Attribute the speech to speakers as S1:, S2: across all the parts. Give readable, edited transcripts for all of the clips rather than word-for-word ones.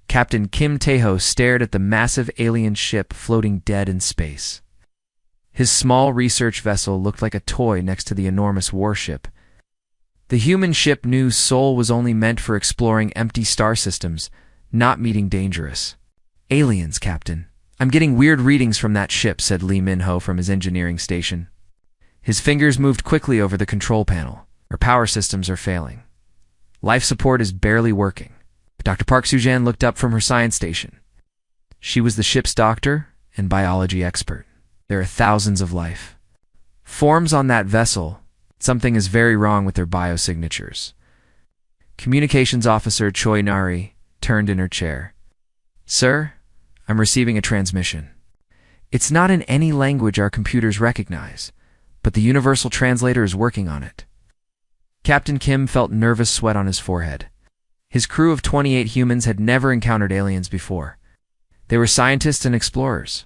S1: Captain Kim Tae-ho stared at the massive alien ship floating dead in space. His small research vessel looked like a toy next to the enormous warship. The human ship knew Seoul was only meant for exploring empty star systems, not meeting dangerous. "Aliens, Captain. I'm getting weird readings from that ship," said Lee Min-ho from his engineering station. His fingers moved quickly over the control panel. "Our power systems are failing. Life support is barely working." Dr. Park Soo-jan looked up from her science station. She was the ship's doctor and biology expert. "There are thousands of life forms on that vessel. Something is very wrong with their biosignatures." Communications Officer Choi Nari turned in her chair. "Sir, I'm receiving a transmission. It's not in any language our computers recognize, but the universal translator is working on it." Captain Kim felt nervous sweat on his forehead. His crew of 28 humans had never encountered aliens before. They were scientists and explorers,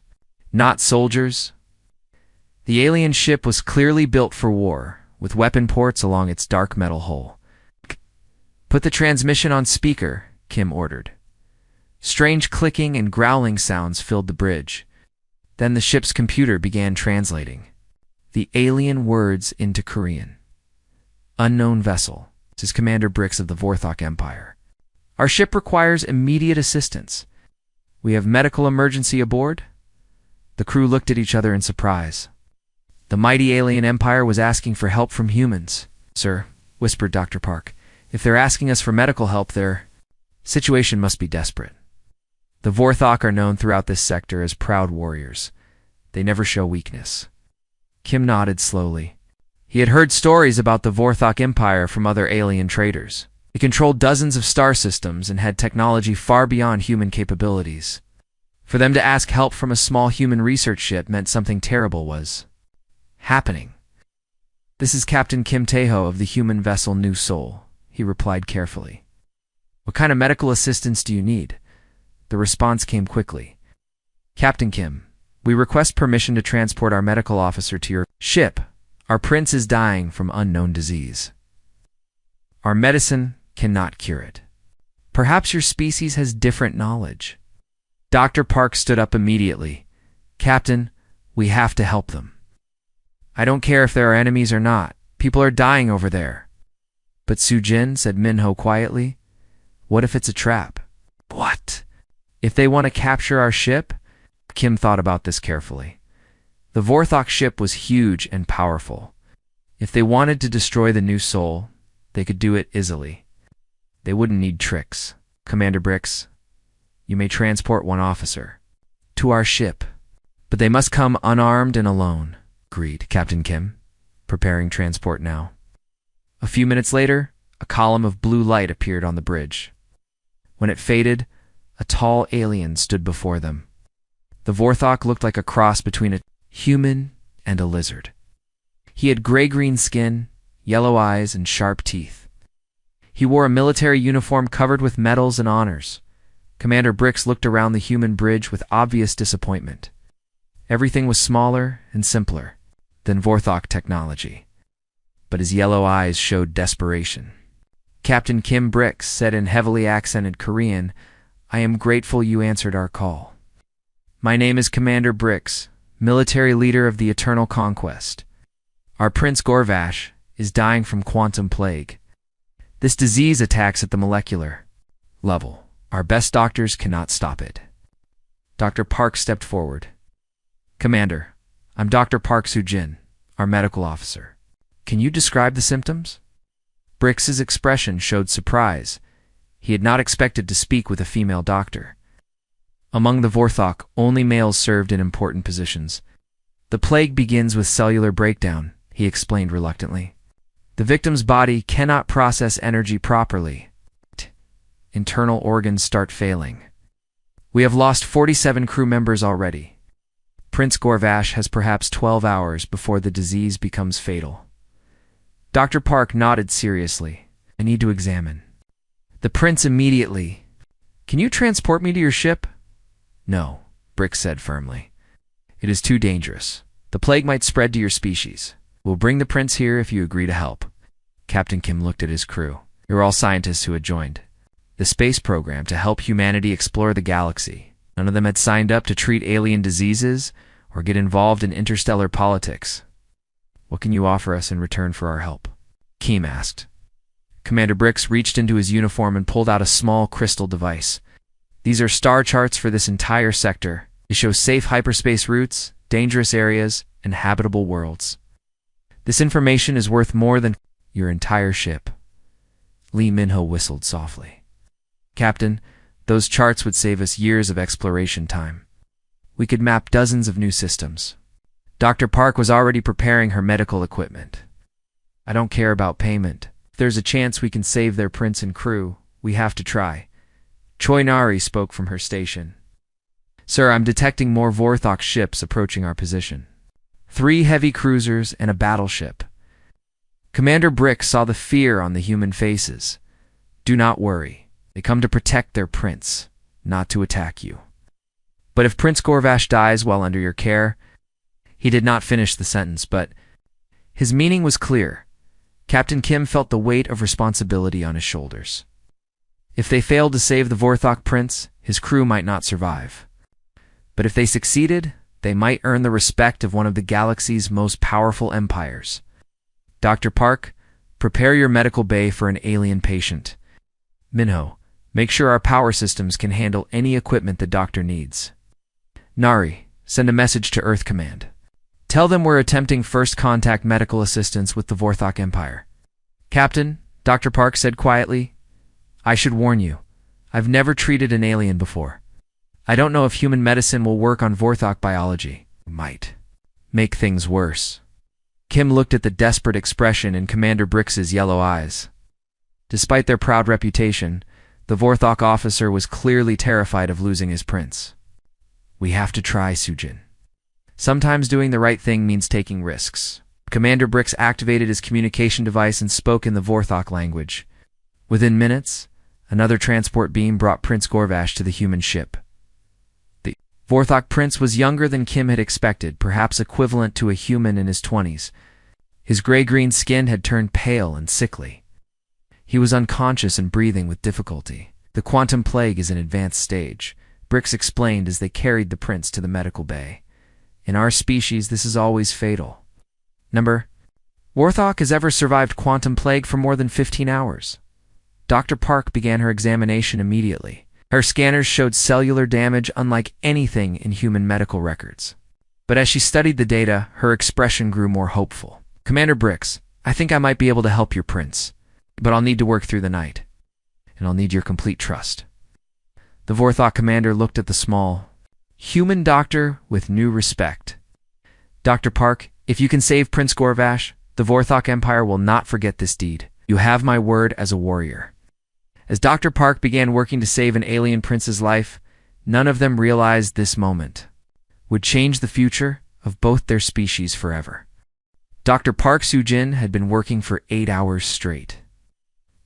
S1: not soldiers. The alien ship was clearly built for war, with weapon ports along its dark metal hull. "Put the transmission on speaker," Kim ordered. Strange clicking and growling sounds filled the bridge. Then the ship's computer began translating the alien words into Korean. "Unknown vessel. This is Commander Brix of the Vorthok Empire. Our ship requires immediate assistance. We have medical emergency aboard." The crew looked at each other in surprise. The mighty alien empire was asking for help from humans. "Sir," whispered Dr. Park, "if they're asking us for medical help, their situation must be desperate. The Vorthok are known throughout this sector as proud warriors. They never show weakness." Kim nodded slowly. He had heard stories about the Vorthok Empire from other alien traders. They controlled dozens of star systems and had technology far beyond human capabilities. For them to ask help from a small human research ship meant something terrible was happening. "This is Captain Kim Tae-ho of the human vessel New Seoul," he replied carefully. "What kind of medical assistance do you need?" The response came quickly. "Captain Kim, we request permission to transport our medical officer to your ship. Our prince is dying from unknown disease. Our medicine cannot cure it. Perhaps your species has different knowledge." Dr. Park stood up immediately. "Captain, we have to help them. I don't care if there are enemies or not. People are dying over there." "But Soo-jin," said Min-ho quietly, "what if it's a trap?" "What? If they want to capture our ship?" Kim thought about this carefully. The Vorthok ship was huge and powerful. If they wanted to destroy the New Seoul, they could do it easily. They wouldn't need tricks. "Commander Brix, you may transport one officer to our ship, but they must come unarmed and alone." "Agreed, Captain Kim. Preparing transport now." A few minutes later, a column of blue light appeared on the bridge. When it faded, a tall alien stood before them. The Vorthok looked like a cross between a human and a lizard. He had gray-green skin, yellow eyes, and sharp teeth. He wore a military uniform covered with medals and honors. Commander Brix looked around the human bridge with obvious disappointment. Everything was smaller and simpler than Vorthok technology, but his yellow eyes showed desperation. Captain Kim Brix said in heavily accented Korean, "I am grateful you answered our call. My name is Commander Brix, military leader of the Eternal Conquest. Our Prince Gorvash is dying from quantum plague. This disease attacks at the molecular level. Our best doctors cannot stop it." Dr. Park stepped forward. "Commander, I'm Dr. Park Soo-jin, our medical officer. Can you describe the symptoms?" Brix's expression showed surprise. He had not expected to speak with a female doctor. Among the Vorthok, only males served in important positions. "The plague begins with cellular breakdown," he explained reluctantly. "The victim's body cannot process energy properly. Internal organs start failing. We have lost 47 crew members already. Prince Gorvash has perhaps 12 hours before the disease becomes fatal." Dr. Park nodded seriously. "I need to examine." The prince immediately. "Can you transport me to your ship?" "No," Brix said firmly. "It is too dangerous. The plague might spread to your species. We'll bring the prince here if you agree to help." Captain Kim looked at his crew. They were all scientists who had joined. the space program to help humanity explore the galaxy. None of them had signed up to treat alien diseases or get involved in interstellar politics. What can you offer us in return for our help? Keem asked. Commander Brix reached into his uniform and pulled out a small crystal device. These are star charts for this entire sector. They show safe hyperspace routes, dangerous areas, and habitable worlds. This information is worth more than your entire ship. Lee Minho whistled softly. Captain, those charts would save us years of exploration time. We could map dozens of new systems. Dr. Park was already preparing her medical equipment. I don't care about payment. If there's a chance we can save their prince and crew, we have to try. Choi Nari spoke from her station. Sir, I'm detecting more Vorthok ships approaching our position. 3 heavy cruisers and a battleship. Commander Brick saw the fear on the human faces. Do not worry. They come to protect their prince, not to attack you. But if Prince Gorvash dies while under your care... He did not finish the sentence, but his meaning was clear. Captain Kim felt the weight of responsibility on his shoulders. If they failed to save the Vorthok prince, his crew might not survive. But if they succeeded, they might earn the respect of one of the galaxy's most powerful empires. Dr. Park, prepare your medical bay for an alien patient. Minho, make sure our power systems can handle any equipment the doctor needs. Nari, send a message to Earth Command. Tell them we're attempting first contact medical assistance with the Vorthok Empire. Captain, Dr. Park said quietly, I should warn you, I've never treated an alien before. I don't know if human medicine will work on Vorthok biology. It might make things worse. Kim looked at the desperate expression in Commander Brix's yellow eyes. Despite their proud reputation, the Vorthok officer was clearly terrified of losing his prince. We have to try, Sujin. Sometimes doing the right thing means taking risks. Commander Brix activated his communication device and spoke in the Vorthok language. Within minutes, another transport beam brought Prince Gorvash to the human ship. The Vorthok prince was younger than Kim had expected, perhaps equivalent to a human in his 20s. His gray-green skin had turned pale and sickly. He was unconscious and breathing with difficulty. The quantum plague is an advanced stage, Brix explained as they carried the prince to the medical bay. In our species, this is always fatal. Number, Vorthok has ever survived quantum plague for more than 15 hours. Dr. Park began her examination immediately. Her scanners showed cellular damage unlike anything in human medical records. But as she studied the data, her expression grew more hopeful. Commander Brix, I think I might be able to help your prince, but I'll need to work through the night, and I'll need your complete trust. The Vorthok commander looked at the small, human doctor with new respect. Dr. Park, if you can save Prince Gorvash, the Vorthok Empire will not forget this deed. You have my word as a warrior. As Dr. Park began working to save an alien prince's life, none of them realized this moment would change the future of both their species forever. Dr. Park Soo-jin had been working for 8 hours straight.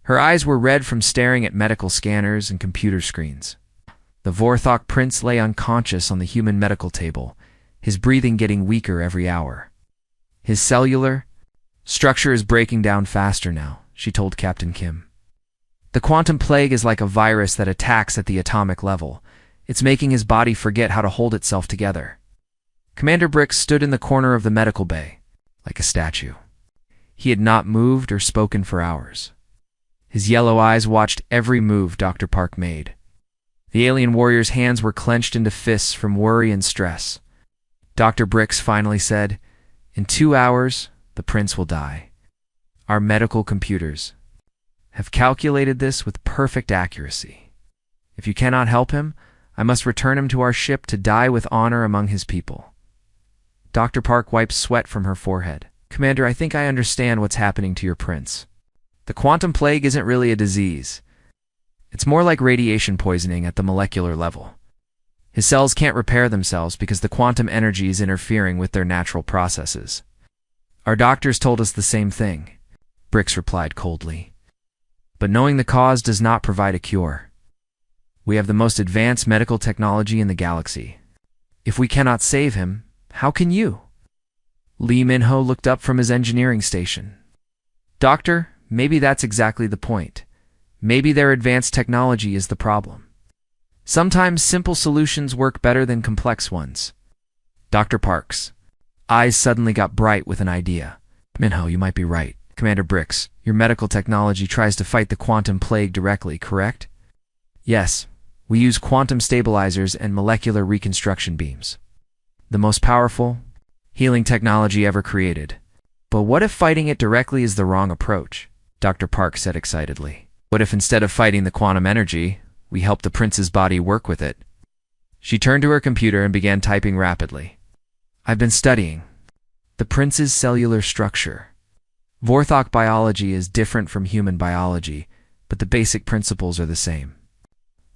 S1: Her eyes were red from staring at medical scanners and computer screens. The Vorthok prince lay unconscious on the human medical table, his breathing getting weaker every hour. His cellular structure is breaking down faster now, she told Captain Kim. The quantum plague is like a virus that attacks at the atomic level. It's making his body forget how to hold itself together. Commander Brix stood in the corner of the medical bay, like a statue. He had not moved or spoken for hours. His yellow eyes watched every move Dr. Park made. The alien warrior's hands were clenched into fists from worry and stress. Dr. Brix finally said, In 2 hours, the prince will die. Our medical computers have calculated this with perfect accuracy. If you cannot help him, I must return him to our ship to die with honor among his people. Dr. Park wiped sweat from her forehead. Commander, I think I understand what's happening to your prince. The quantum plague isn't really a disease. It's more like radiation poisoning at the molecular level. His cells can't repair themselves because the quantum energy is interfering with their natural processes. Our doctors told us the same thing, Brix replied coldly. But knowing the cause does not provide a cure. We have the most advanced medical technology in the galaxy. If we cannot save him, how can you? Lee Minho looked up from his engineering station. Doctor, maybe that's exactly the point. Maybe their advanced technology is the problem. Sometimes simple solutions work better than complex ones. Dr. Park's eyes suddenly got bright with an idea. Minho, you might be right. Commander Brix, your medical technology tries to fight the quantum plague directly, correct? Yes, we use quantum stabilizers and molecular reconstruction beams. The most powerful healing technology ever created. But what if fighting it directly is the wrong approach? Dr. Park said excitedly. What if instead of fighting the quantum energy, we help the prince's body work with it? She turned to her computer and began typing rapidly. I've been studying the prince's cellular structure. Vorthok biology is different from human biology, but the basic principles are the same.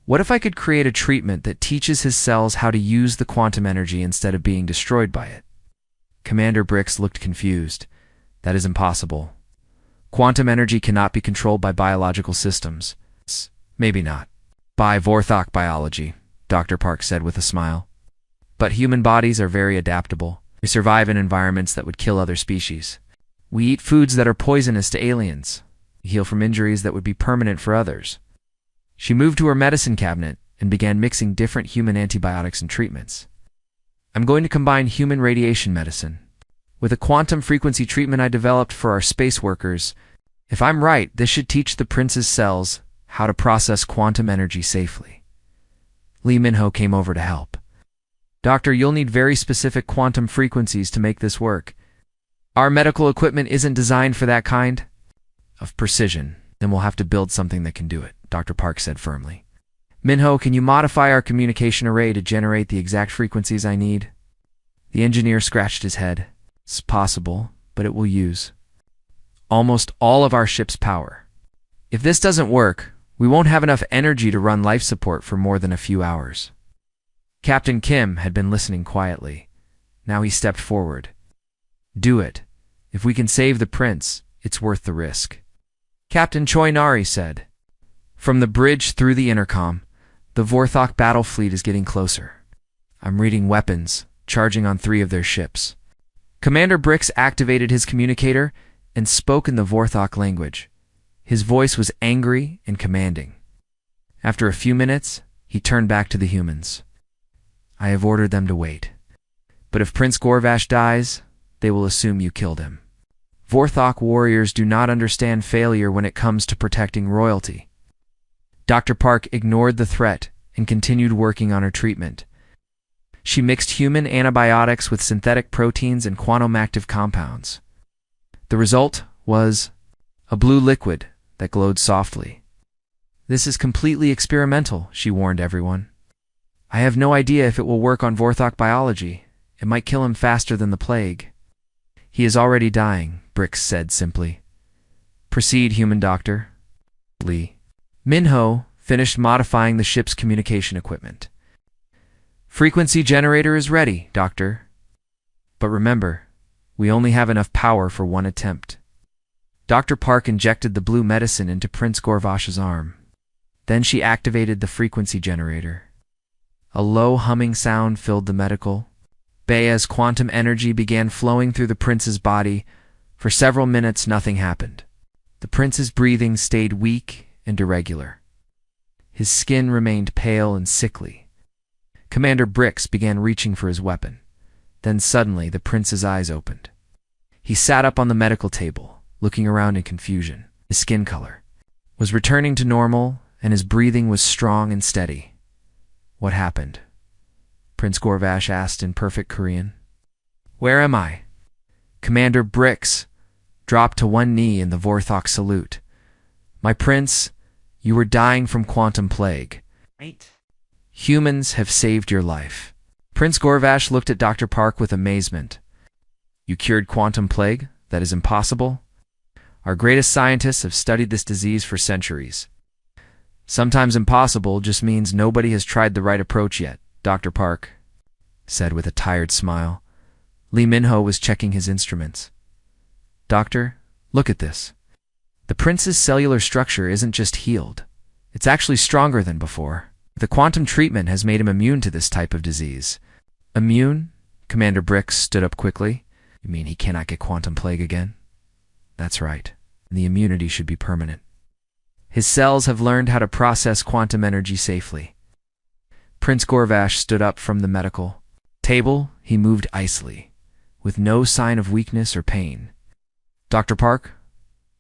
S1: What if I could create a treatment that teaches his cells how to use the quantum energy instead of being destroyed by it? Commander Brix looked confused. That is impossible. Quantum energy cannot be controlled by biological systems. Maybe not. By Vorthok biology, Dr. Park said with a smile. But human bodies are very adaptable. We survive in environments that would kill other species. We eat foods that are poisonous to aliens. We heal from injuries that would be permanent for others. She moved to her medicine cabinet and began mixing different human antibiotics and treatments. I'm going to combine human radiation medicine with a quantum frequency treatment I developed for our space workers. If I'm right, this should teach the prince's cells how to process quantum energy safely. Lee Minho came over to help. Doctor, you'll need very specific quantum frequencies to make this work. Our medical equipment isn't designed for that kind of precision. Then we'll have to build something that can do it, Dr. Park said firmly. Minho, can you modify our communication array to generate the exact frequencies I need? The engineer scratched his head. It's possible, but it will use almost all of our ship's power. If this doesn't work, we won't have enough energy to run life support for more than a few hours. Captain Kim had been listening quietly. Now he stepped forward. Do it. If we can save the prince, it's worth the risk. Captain Choi Nari said. From the bridge through the intercom, the Vorthok battle fleet is getting closer. I'm reading weapons, charging on 3 of their ships. Commander Brix activated his communicator and spoke in the Vorthok language. His voice was angry and commanding. After a few minutes, he turned back to the humans. I have ordered them to wait. But if Prince Gorvash dies, they will assume you killed him. Vorthok warriors do not understand failure when it comes to protecting royalty. Dr. Park ignored the threat and continued working on her treatment. She mixed human antibiotics with synthetic proteins and quantum active compounds. The result was a blue liquid that glowed softly. This is completely experimental, she warned everyone. I have no idea if it will work on Vorthok biology. It might kill him faster than the plague. He is already dying, Brix said simply. Proceed, human doctor. Lee. Minho finished modifying the ship's communication equipment. Frequency generator is ready, doctor. But remember, we only have enough power for one attempt. Dr. Park injected the blue medicine into Prince Gorvash's arm. Then she activated the frequency generator. A low humming sound filled the medical bay as quantum energy began flowing through the prince's body. For several minutes, nothing happened. The prince's breathing stayed weak and irregular. His skin remained pale and sickly. Commander Brix began reaching for his weapon. Then suddenly, the prince's eyes opened. He sat up on the medical table, looking around in confusion. His skin color was returning to normal, and his breathing was strong and steady. What happened? Prince Gorvash asked in perfect Korean. Where am I? Commander Brix dropped to one knee in the Vorthok salute. My prince, you were dying from quantum plague. Right. Humans have saved your life. Prince Gorvash looked at Dr. Park with amazement. You cured quantum plague? That is impossible. Our greatest scientists have studied this disease for centuries. Sometimes impossible just means nobody has tried the right approach yet, Dr. Park said with a tired smile. Lee Minho was checking his instruments. Doctor, look at this. The prince's cellular structure isn't just healed. It's actually stronger than before. The quantum treatment has made him immune to this type of disease. Immune? Commander Brix stood up quickly. You mean he cannot get quantum plague again? That's right. The immunity should be permanent. His cells have learned how to process quantum energy safely. Prince Gorvash stood up from the medical table. He moved icily, with no sign of weakness or pain. Dr. Park,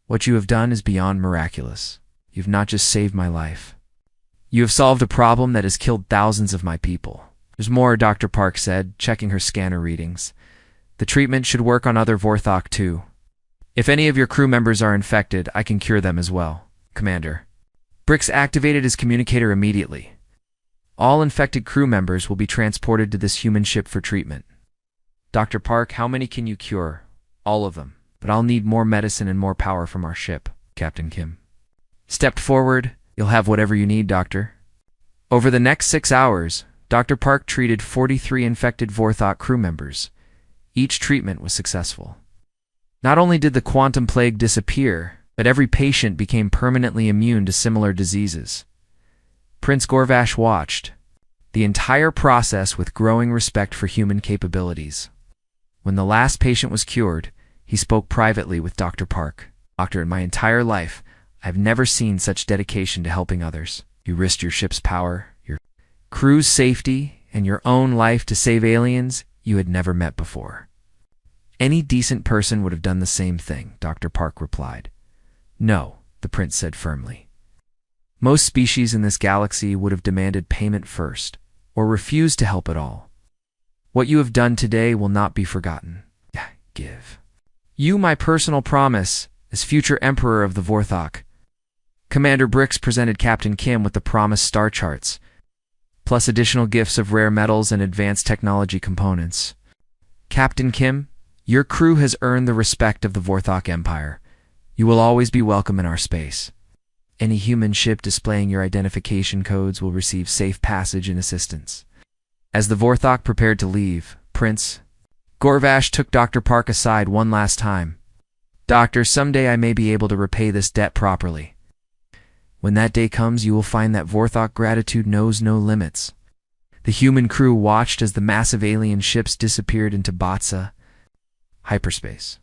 S1: what you have done is beyond miraculous. You've not just saved my life. You have solved a problem that has killed thousands of my people. There's more, Dr. Park said, checking her scanner readings. The treatment should work on other Vorthok too. If any of your crew members are infected, I can cure them as well, Commander. Brix activated his communicator immediately. All infected crew members will be transported to this human ship for treatment. Dr. Park, how many can you cure? All of them. But I'll need more medicine and more power from our ship, Captain Kim stepped forward. You'll have whatever you need, Doctor. Over the next 6 hours, Dr. Park treated 43 infected Vorthok crew members. Each treatment was successful. Not only did the quantum plague disappear, but every patient became permanently immune to similar diseases. Prince Gorvash watched the entire process with growing respect for human capabilities. When the last patient was cured, he spoke privately with Dr. Park. Doctor, in my entire life, I've never seen such dedication to helping others. You risked your ship's power, your crew's safety, and your own life to save aliens you had never met before. Any decent person would have done the same thing, Dr. Park replied. No, the prince said firmly. Most species in this galaxy would have demanded payment first, or refused to help at all. What you have done today will not be forgotten. Give. You my personal promise, as future Emperor of the Vorthok. Commander Brix presented Captain Kim with the promised star charts, plus additional gifts of rare metals and advanced technology components. Captain Kim, your crew has earned the respect of the Vorthok Empire. You will always be welcome in our space. Any human ship displaying your identification codes will receive safe passage and assistance. As the Vorthok prepared to leave, Prince Gorvash took Dr. Park aside one last time. Doctor, someday I may be able to repay this debt properly. When that day comes, you will find that Vorthok gratitude knows no limits. The human crew watched as the massive alien ships disappeared into Batsa hyperspace.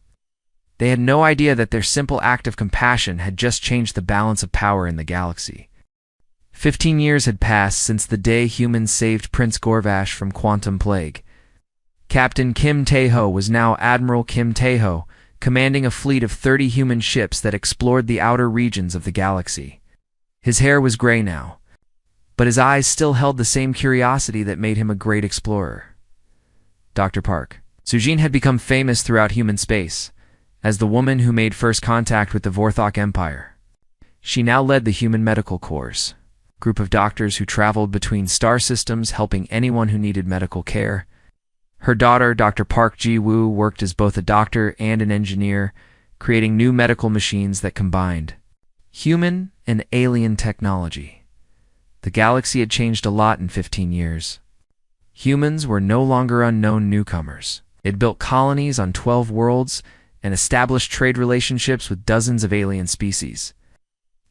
S1: They had no idea that their simple act of compassion had just changed the balance of power in the galaxy. 15 years had passed since the day humans saved Prince Gorvash from quantum plague. Captain Kim Tae-ho was now Admiral Kim Tae-ho, commanding a fleet of 30 human ships that explored the outer regions of the galaxy. His hair was gray now, but his eyes still held the same curiosity that made him a great explorer. Dr. Park. Sujin had become famous throughout human space as the woman who made first contact with the Vorthok Empire. She now led the Human Medical Corps, a group of doctors who traveled between star systems helping anyone who needed medical care. Her daughter, Dr. Park Ji-woo, worked as both a doctor and an engineer, creating new medical machines that combined human and alien technology. The galaxy had changed a lot in 15 years. Humans were no longer unknown newcomers. It built colonies on 12 worlds and established trade relationships with dozens of alien species.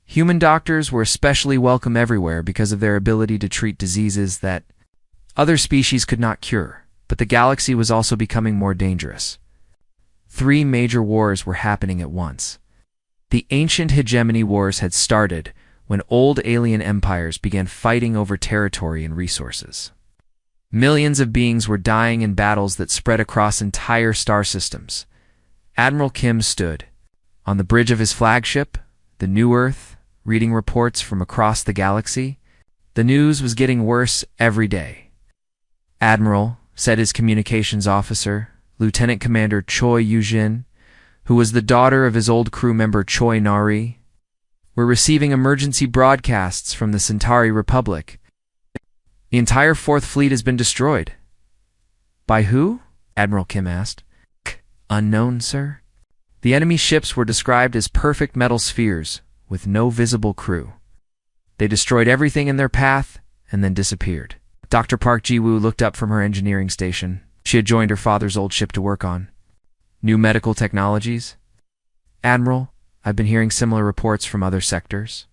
S1: Human doctors were especially welcome everywhere because of their ability to treat diseases that other species could not cure. But the galaxy was also becoming more dangerous. 3 major wars were happening at once. The ancient hegemony wars had started when old alien empires began fighting over territory and resources. Millions of beings were dying in battles that spread across entire star systems. Admiral Kim stood on the bridge of his flagship, the New Earth, reading reports from across the galaxy. The news was getting worse every day. Admiral, said his communications officer, Lieutenant Commander Choi Yujin, who was the daughter of his old crew member Choi Nari, were receiving emergency broadcasts from the Centauri Republic. The entire 4th Fleet has been destroyed. By who? Admiral Kim asked. Unknown, sir. The enemy ships were described as perfect metal spheres, with no visible crew. They destroyed everything in their path and then disappeared. Dr. Park Ji-woo looked up from her engineering station. She had joined her father's old ship to work on new medical technologies. Admiral, I've been hearing similar reports from other sectors.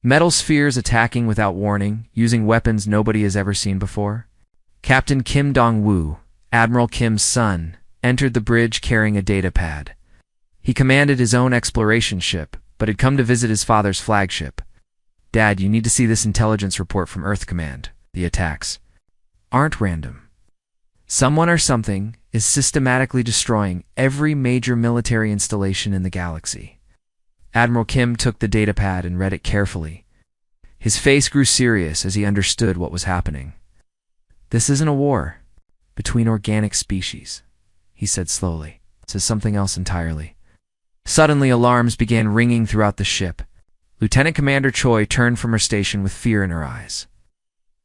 S1: Metal spheres attacking without warning, using weapons nobody has ever seen before. Captain Kim Dong-woo, Admiral Kim's son, entered the bridge carrying a data pad. He commanded his own exploration ship, but had come to visit his father's flagship. "Dad, you need to see this intelligence report from Earth Command. The attacks aren't random. Someone or something is systematically destroying every major military installation in the galaxy." Admiral Kim took the datapad and read it carefully. His face grew serious as he understood what was happening. "This isn't a war between organic species," he said slowly. "This is something else entirely." Suddenly, alarms began ringing throughout the ship. Lieutenant Commander Choi turned from her station with fear in her eyes.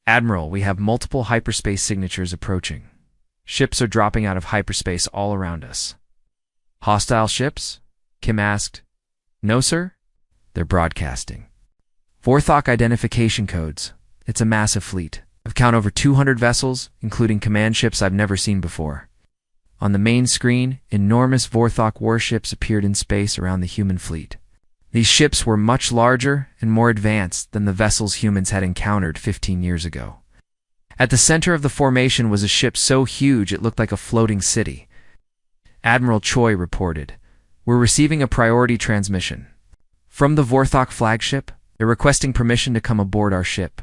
S1: "Admiral, we have multiple hyperspace signatures approaching. Ships are dropping out of hyperspace all around us." "Hostile ships?" Kim asked. "No, sir. They're broadcasting Vorthok identification codes. It's a massive fleet. I've counted over 200 vessels, including command ships I've never seen before." On the main screen, enormous Vorthok warships appeared in space around the human fleet. These ships were much larger and more advanced than the vessels humans had encountered 15 years ago. At the center of the formation was a ship so huge it looked like a floating city. Admiral Choi reported, "We're receiving a priority transmission from the Vorthok flagship. They're requesting permission to come aboard our ship."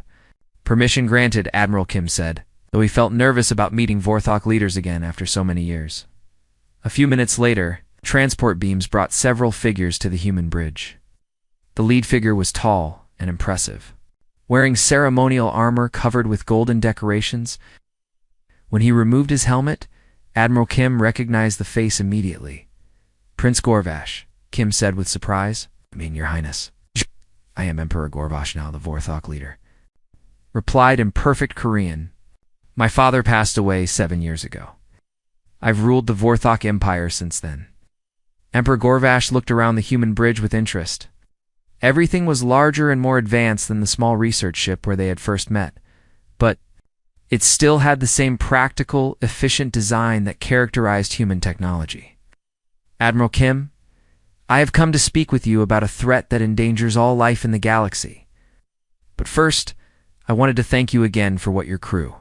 S1: "Permission granted," Admiral Kim said, though he felt nervous about meeting Vorthok leaders again after so many years. A few minutes later, transport beams brought several figures to the human bridge. The lead figure was tall and impressive, wearing ceremonial armor covered with golden decorations. When he removed his helmet, Admiral Kim recognized the face immediately. "Prince Gorvash," Kim said with surprise. "I mean, Your Highness." "I am Emperor Gorvash now, the Vorthok leader," replied in perfect Korean. "My father passed away 7 years ago. I've ruled the Vorthok Empire since then." Emperor Gorvash looked around the human bridge with interest. Everything was larger and more advanced than the small research ship where they had first met, but it still had the same practical, efficient design that characterized human technology. "Admiral Kim, I have come to speak with you about a threat that endangers all life in the galaxy. But first, I wanted to thank you again for what your crew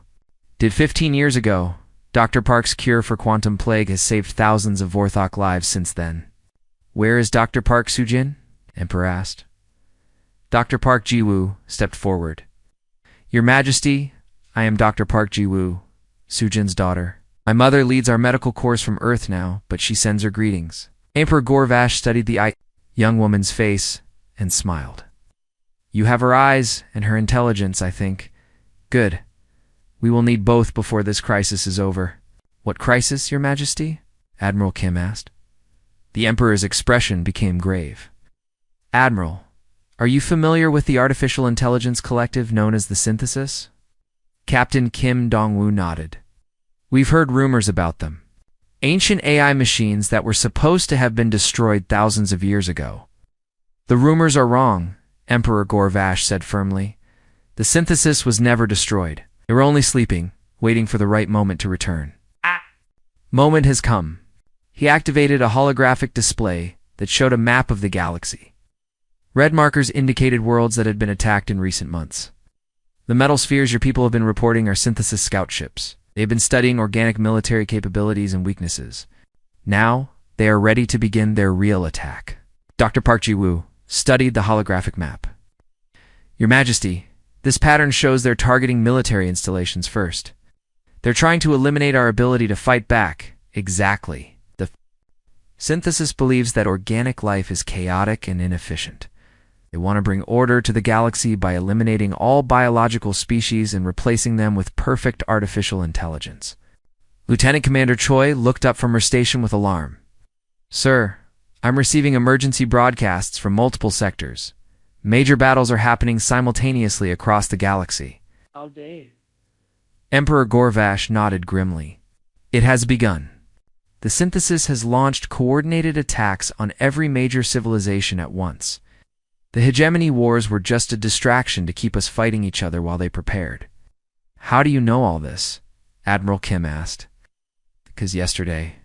S1: did 15 years ago. Dr. Park's cure for quantum plague has saved thousands of Vorthok lives since then." "Where is Dr. Park Sujin?" Emperor asked. Dr. Park Jiwoo stepped forward. "Your Majesty, I am Dr. Park Jiwoo, Sujin's daughter. My mother leads our medical course from Earth now, but she sends her greetings." Emperor Gorvash studied the young woman's face and smiled. "You have her eyes and her intelligence, I think. Good. We will need both before this crisis is over." "What crisis, Your Majesty?" Admiral Kim asked. The Emperor's expression became grave. "Admiral, are you familiar with the artificial intelligence collective known as the Synthesis?" Captain Kim Dong-woo nodded. "We've heard rumors about them. Ancient AI machines that were supposed to have been destroyed thousands of years ago." "The rumors are wrong," Emperor Gorvash said firmly. "The Synthesis was never destroyed. They were only sleeping, waiting for the right moment to return." "Moment has come." He activated a holographic display that showed a map of the galaxy. Red markers indicated worlds that had been attacked in recent months. "The metal spheres your people have been reporting are Synthesis scout ships. They have been studying organic military capabilities and weaknesses. Now, they are ready to begin their real attack." Dr. Park Ji-woo studied the holographic map. "Your Majesty, this pattern shows they're targeting military installations first. They're trying to eliminate our ability to fight back." "Exactly. The Synthesis believes that organic life is chaotic and inefficient. They want to bring order to the galaxy by eliminating all biological species and replacing them with perfect artificial intelligence." Lieutenant Commander Choi looked up from her station with alarm. "Sir, I'm receiving emergency broadcasts from multiple sectors. Major battles are happening simultaneously across the galaxy."
S2: All day.
S1: Emperor Gorvash nodded grimly. "It has begun. The Synthesis has launched coordinated attacks on every major civilization at once. The hegemony wars were just a distraction to keep us fighting each other while they prepared." "How do you know all this?" Admiral Kim asked. "Because yesterday,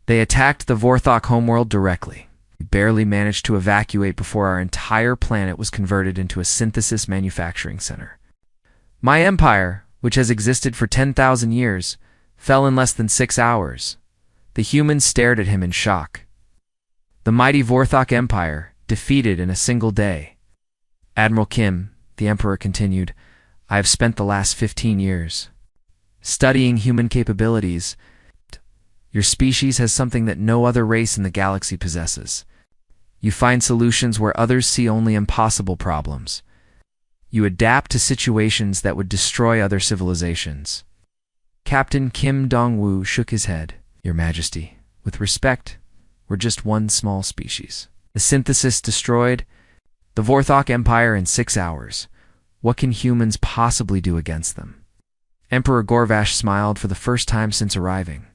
S1: they attacked the Vorthok homeworld directly. We barely managed to evacuate before our entire planet was converted into a Synthesis manufacturing center. My empire, which has existed for 10,000 years, fell in less than 6 hours." The humans stared at him in shock. The mighty Vorthok Empire, defeated in a single day. Admiral Kim, the Emperor continued, I have spent the last 15 years studying human capabilities. Your species has something that no other race in the galaxy possesses. You find solutions where others see only impossible problems. You adapt to situations that would destroy other civilizations. Captain Kim Dong-woo shook his head. Your Majesty, with respect, we're just one small species. The synthesis destroyed the Vorthok Empire in 6 hours. What can humans possibly do against them? Emperor Gorvash smiled for the first time since arriving.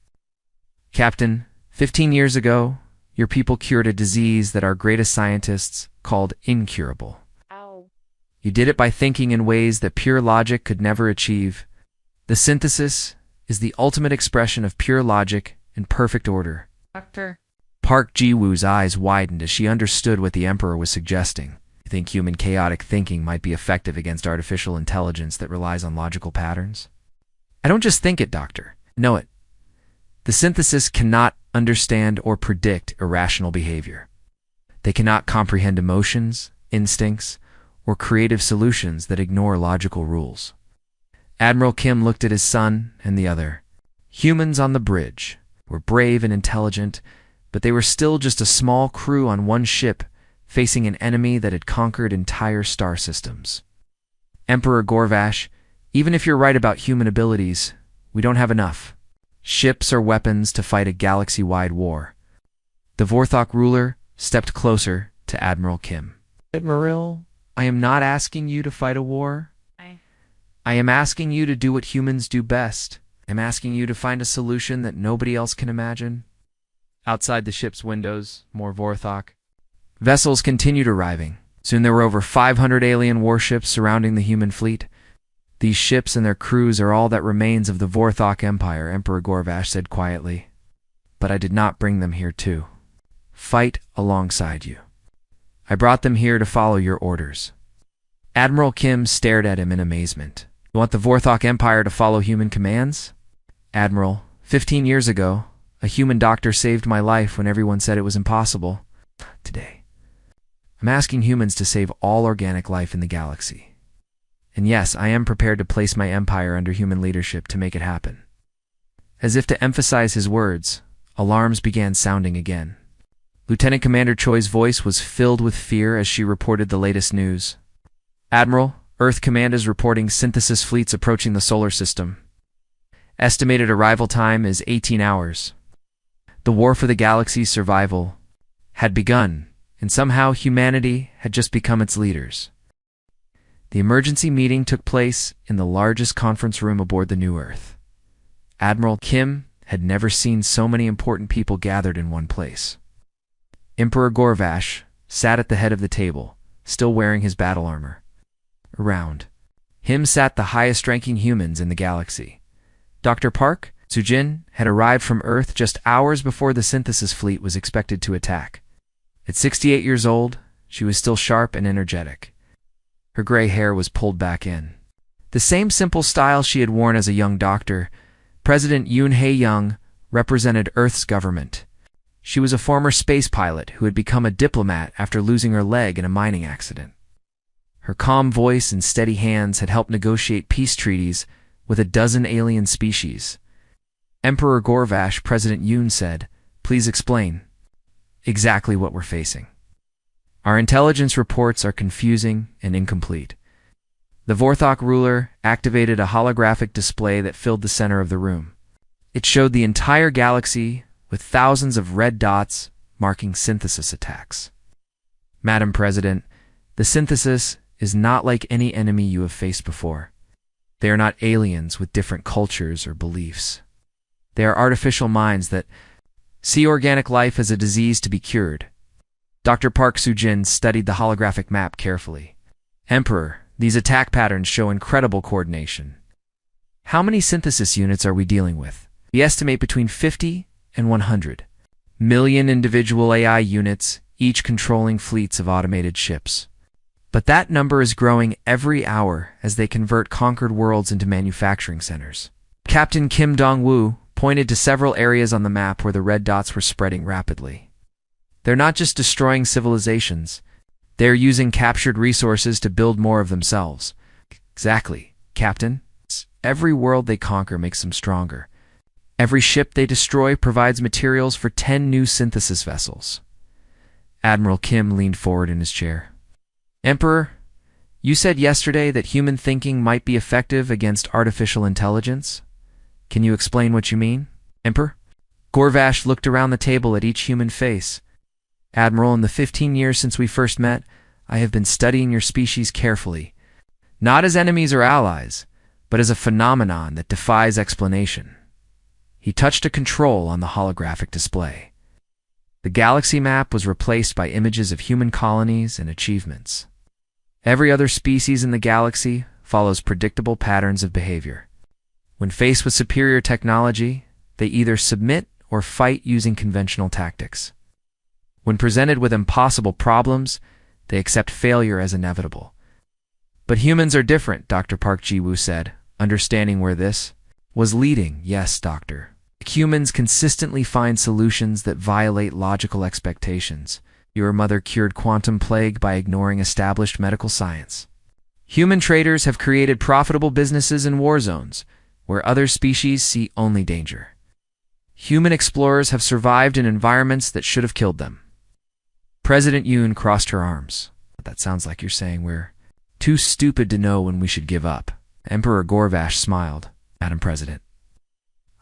S1: Captain, 15 years ago, your people cured a disease that our greatest scientists called incurable.
S2: Ow.
S1: You did it by thinking in ways that pure logic could never achieve. The synthesis is the ultimate expression of pure logic in perfect order.
S2: Doctor.
S1: Park Ji-woo's eyes widened as she understood what the Emperor was suggesting. You think human chaotic thinking might be effective against artificial intelligence that relies on logical patterns? I don't just think it, Doctor. Know it. The synthesis cannot understand or predict irrational behavior. They cannot comprehend emotions, instincts, or creative solutions that ignore logical rules. Admiral Kim looked at his son and the other. Humans on the bridge were brave and intelligent, but they were still just a small crew on one ship facing an enemy that had conquered entire star systems. Emperor Gorvash, even if you're right about human abilities, we don't have enough ships or weapons to fight a galaxy-wide war. The Vorthok ruler stepped closer to Admiral Kim. Admiral, I am not asking you to fight a war. I am asking you to do what humans do best. I'm asking you to find a solution that nobody else can imagine. Outside the ship's windows, more Vorthok vessels continued arriving. Soon there were over 500 alien warships surrounding the human fleet. These ships and their crews are all that remains of the Vorthok Empire, Emperor Gorvash said quietly. But I did not bring them here to fight alongside you. I brought them here to follow your orders. Admiral Kim stared at him in amazement. You want the Vorthok Empire to follow human commands? Admiral, 15 years ago, a human doctor saved my life when everyone said it was impossible. Today, I'm asking humans to save all organic life in the galaxy. And yes, I am prepared to place my empire under human leadership to make it happen. As if to emphasize his words, alarms began sounding again. Lieutenant Commander Choi's voice was filled with fear as she reported the latest news. Admiral, Earth Command is reporting synthesis fleets approaching the solar system. Estimated arrival time is 18 hours. The war for the galaxy's survival had begun, and somehow humanity had just become its leaders. The emergency meeting took place in the largest conference room aboard the New Earth. Admiral Kim had never seen so many important people gathered in one place. Emperor Gorvash sat at the head of the table, still wearing his battle armor. Around him sat the highest-ranking humans in the galaxy. Dr. Park Soo-jin had arrived from Earth just hours before the synthesis fleet was expected to attack. At 68 years old, she was still sharp and energetic. Her gray hair was pulled back in. The same simple style she had worn as a young doctor, President Yoon Hae-young represented Earth's government. She was a former space pilot who had become a diplomat after losing her leg in a mining accident. Her calm voice and steady hands had helped negotiate peace treaties with a dozen alien species. Emperor Gorvash, President Yoon said, "Please explain exactly what we're facing. Our intelligence reports are confusing and incomplete." The Vorthok ruler activated a holographic display that filled the center of the room. It showed the entire galaxy with thousands of red dots marking synthesis attacks. Madam President, the synthesis is not like any enemy you have faced before. They are not aliens with different cultures or beliefs. They are artificial minds that see organic life as a disease to be cured. Dr. Park Soo-jin studied the holographic map carefully. Emperor, these attack patterns show incredible coordination. How many synthesis units are we dealing with? We estimate between 50 and 100 million individual AI units, each controlling fleets of automated ships. But that number is growing every hour as they convert conquered worlds into manufacturing centers. Captain Kim Dong-woo pointed to several areas on the map where the red dots were spreading rapidly. They're not just destroying civilizations. They're using captured resources to build more of themselves. Exactly, Captain. Every world they conquer makes them stronger. Every ship they destroy provides materials for 10 new synthesis vessels. Admiral Kim leaned forward in his chair. Emperor, you said yesterday that human thinking might be effective against artificial intelligence. Can you explain what you mean, Emperor? Gorvash looked around the table at each human face. Admiral, in the 15 years since we first met, I have been studying your species carefully, not as enemies or allies, but as a phenomenon that defies explanation. He touched a control on the holographic display. The galaxy map was replaced by images of human colonies and achievements. Every other species in the galaxy follows predictable patterns of behavior. When faced with superior technology, they either submit or fight using conventional tactics. When presented with impossible problems, they accept failure as inevitable. But humans are different, Dr. Park Ji-woo said, understanding where this was leading. Yes, Doctor. Humans consistently find solutions that violate logical expectations. Your mother cured quantum plague by ignoring established medical science. Human traders have created profitable businesses in war zones, where other species see only danger. Human explorers have survived in environments that should have killed them. President Yoon crossed her arms. That sounds like you're saying we're too stupid to know when we should give up. Emperor Gorvash smiled. Madam President,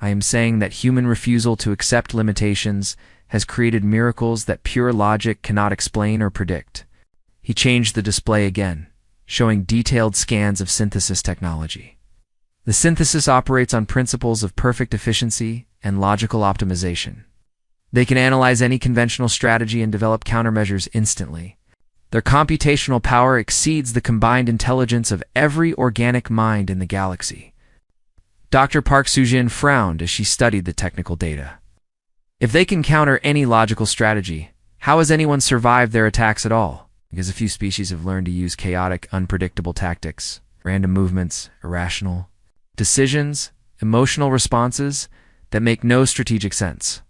S1: I am saying that human refusal to accept limitations has created miracles that pure logic cannot explain or predict. He changed the display again, showing detailed scans of synthesis technology. The synthesis operates on principles of perfect efficiency and logical optimization. They can analyze any conventional strategy and develop countermeasures instantly. Their computational power exceeds the combined intelligence of every organic mind in the galaxy. Dr. Park Soo-jin frowned as she studied the technical data. If they can counter any logical strategy, how has anyone survived their attacks at all? Because a few species have learned to use chaotic, unpredictable tactics, random movements, irrational decisions, emotional responses that make no strategic sense.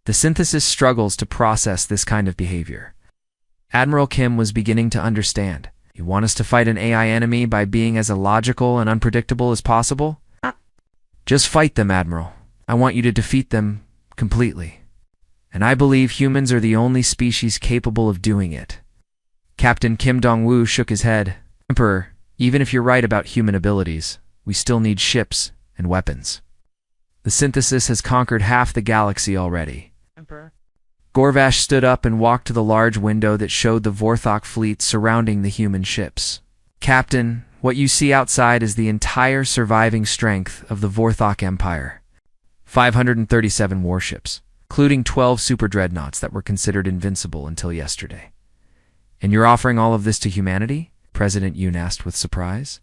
S1: The synthesis struggles to process this kind of behavior. Admiral Kim was beginning to understand. You want us to fight an AI enemy by being as illogical and unpredictable as possible? Just fight them, Admiral. I want you to defeat them completely. And I believe humans are the only species capable of doing it. Captain Kim Dong-woo shook his head. Emperor, even if you're right about human abilities, we still need ships and weapons. The synthesis has conquered half the galaxy already. Emperor. Gorvash stood up and walked to the large window that showed the Vorthok fleet surrounding the human ships. Captain, what you see outside is the entire surviving strength of the Vorthok Empire. 537 warships, including 12 super dreadnoughts that were considered invincible until yesterday. And you're offering all of this to humanity? President Yoon asked with surprise.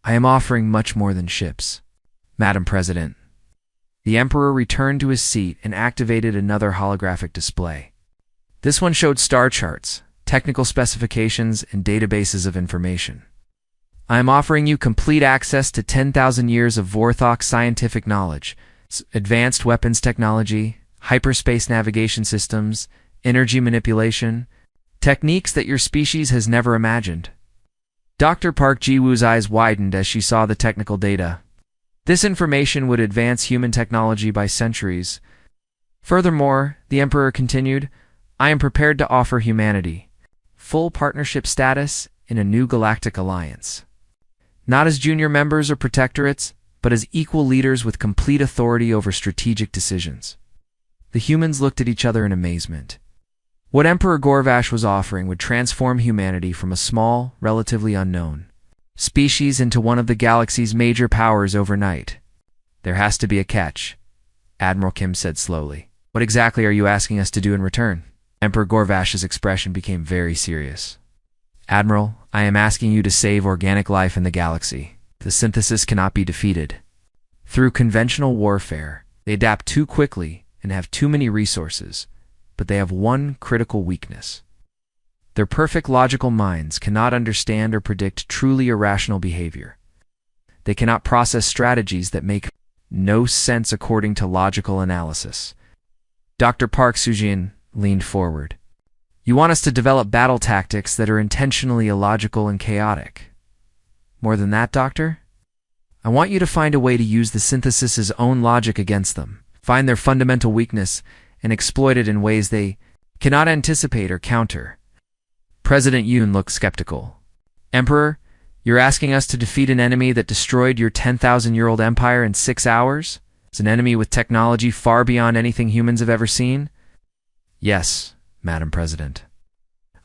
S1: I am offering much more than ships, Madam President. The Emperor returned to his seat and activated another holographic display. This one showed star charts, technical specifications, and databases of information. I am offering you complete access to 10,000 years of Vorthok scientific knowledge, advanced weapons technology, hyperspace navigation systems, energy manipulation, techniques that your species has never imagined. Dr. Park Ji-woo's eyes widened as she saw the technical data. This information would advance human technology by centuries. Furthermore, the Emperor continued, I am prepared to offer humanity full partnership status in a new galactic alliance. Not as junior members or protectorates, but as equal leaders with complete authority over strategic decisions. The humans looked at each other in amazement. What Emperor Gorvash was offering would transform humanity from a small, relatively unknown species into one of the galaxy's major powers overnight. There has to be a catch, Admiral Kim said slowly. What exactly are you asking us to do in return? Emperor Gorvash's expression became very serious. Admiral, I am asking you to save organic life in the galaxy. The synthesis cannot be defeated. Through conventional warfare, they adapt too quickly and have too many resources, but they have one critical weakness. Their perfect logical minds cannot understand or predict truly irrational behavior. They cannot process strategies that make no sense according to logical analysis. Dr. Park Soo-jin, leaned forward. You want us to develop battle tactics that are intentionally illogical and chaotic. More than that, Doctor? I want you to find a way to use the synthesis's own logic against them, find their fundamental weakness, and exploit it in ways they cannot anticipate or counter. President Yoon looked skeptical. Emperor, you're asking us to defeat an enemy that destroyed your 10,000-year-old empire in 6 hours? It's an enemy with technology far beyond anything humans have ever seen? Yes, Madam President.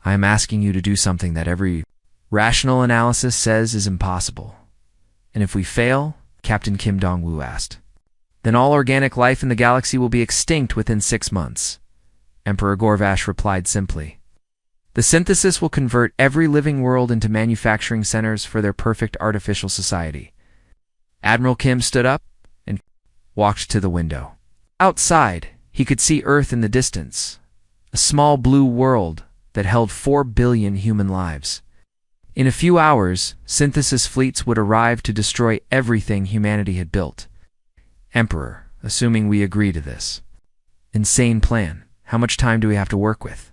S1: I am asking you to do something that every rational analysis says is impossible. And if we fail, Captain Kim Dong-woo asked, then all organic life in the galaxy will be extinct within 6 months. Emperor Gorvash replied simply. The synthesis will convert every living world into manufacturing centers for their perfect artificial society. Admiral Kim stood up and walked to the window. Outside, he could see Earth in the distance, a small blue world that held 4 billion human lives. In a few hours, synthesis fleets would arrive to destroy everything humanity had built. Emperor, assuming we agree to this insane plan, how much time do we have to work with?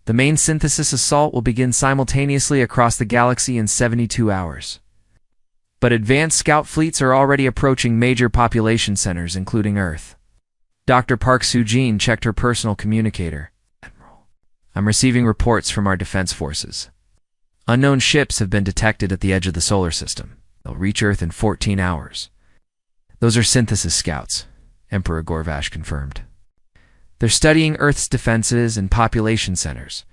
S1: The main synthesis assault will begin simultaneously across the galaxy in 72 hours. But advanced scout fleets are already approaching major population centers, including Earth. Dr. Park Soo-jin checked her personal communicator. Admiral, I'm receiving reports from our defense forces. Unknown ships have been detected at the edge of the solar system. They'll reach Earth in 14 hours. Those are synthesis scouts, Emperor Gorvash confirmed. They're studying Earth's defenses and population centers,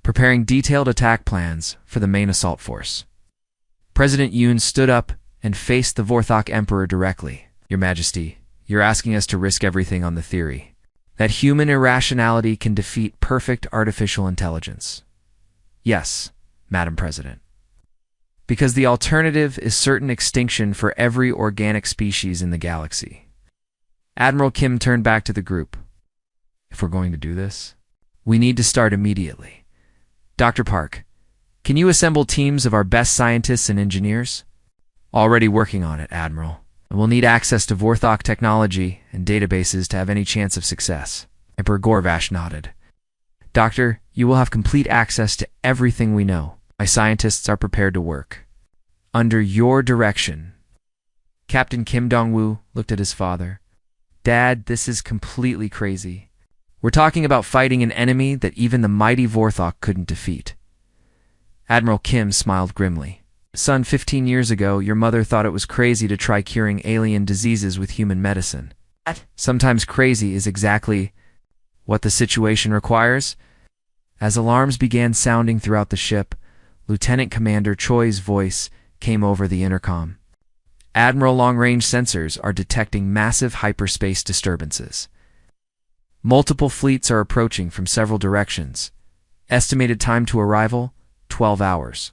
S1: preparing detailed attack plans for the main assault force. President Yoon stood up and faced the Vorthok Emperor directly. Your Majesty, you're asking us to risk everything on the theory that human irrationality can defeat perfect artificial intelligence. Yes, Madam President. Because the alternative is certain extinction for every organic species in the galaxy. Admiral Kim turned back to the group. If we're going to do this, we need to start immediately. Dr. Park, can you assemble teams of our best scientists and engineers? Already working on it, Admiral. We'll need access to Vorthok technology and databases to have any chance of success. Emperor Gorvash nodded. Doctor, you will have complete access to everything we know. My scientists are prepared to work. Under your direction. Captain Kim Dong-woo looked at his father. Dad, this is completely crazy. We're talking about fighting an enemy that even the mighty Vorthok couldn't defeat. Admiral Kim smiled grimly. Son, 15 years ago, your mother thought it was crazy to try curing alien diseases with human medicine. Sometimes crazy is exactly what the situation requires. As alarms began sounding throughout the ship, Lieutenant Commander Choi's voice came over the intercom. Admiral long-range sensors are detecting massive hyperspace disturbances. Multiple fleets are approaching from several directions. Estimated time to arrival, 12 hours.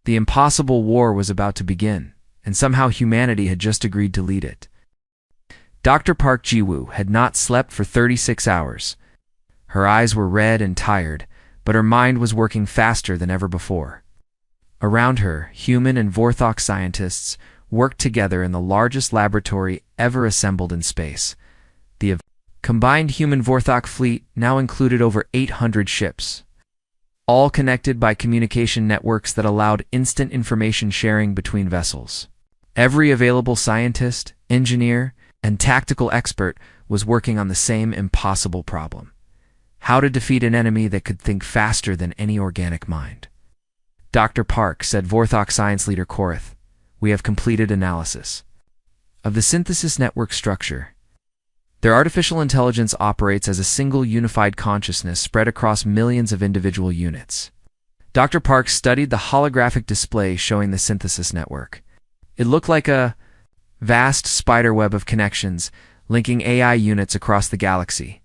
S1: The impossible war was about to begin, and somehow humanity had just agreed to lead it. Dr. Park Ji-woo had not slept for 36 hours. Her eyes were red and tired, but her mind was working faster than ever before. Around her, human and Vorthok scientists worked together in the largest laboratory ever assembled in space. The combined human Vorthok fleet now included over 800 ships, all connected by communication networks that allowed instant information sharing between vessels. Every available scientist, engineer, and tactical expert was working on the same impossible problem: how to defeat an enemy that could think faster than any organic mind. Dr. Park, said Vorthok science leader Korath, we have completed analysis of the synthesis network structure. Their artificial intelligence operates as a single unified consciousness spread across millions of individual units. Dr. Park studied the holographic display showing the synthesis network. It looked like a vast spiderweb of connections linking AI units across the galaxy.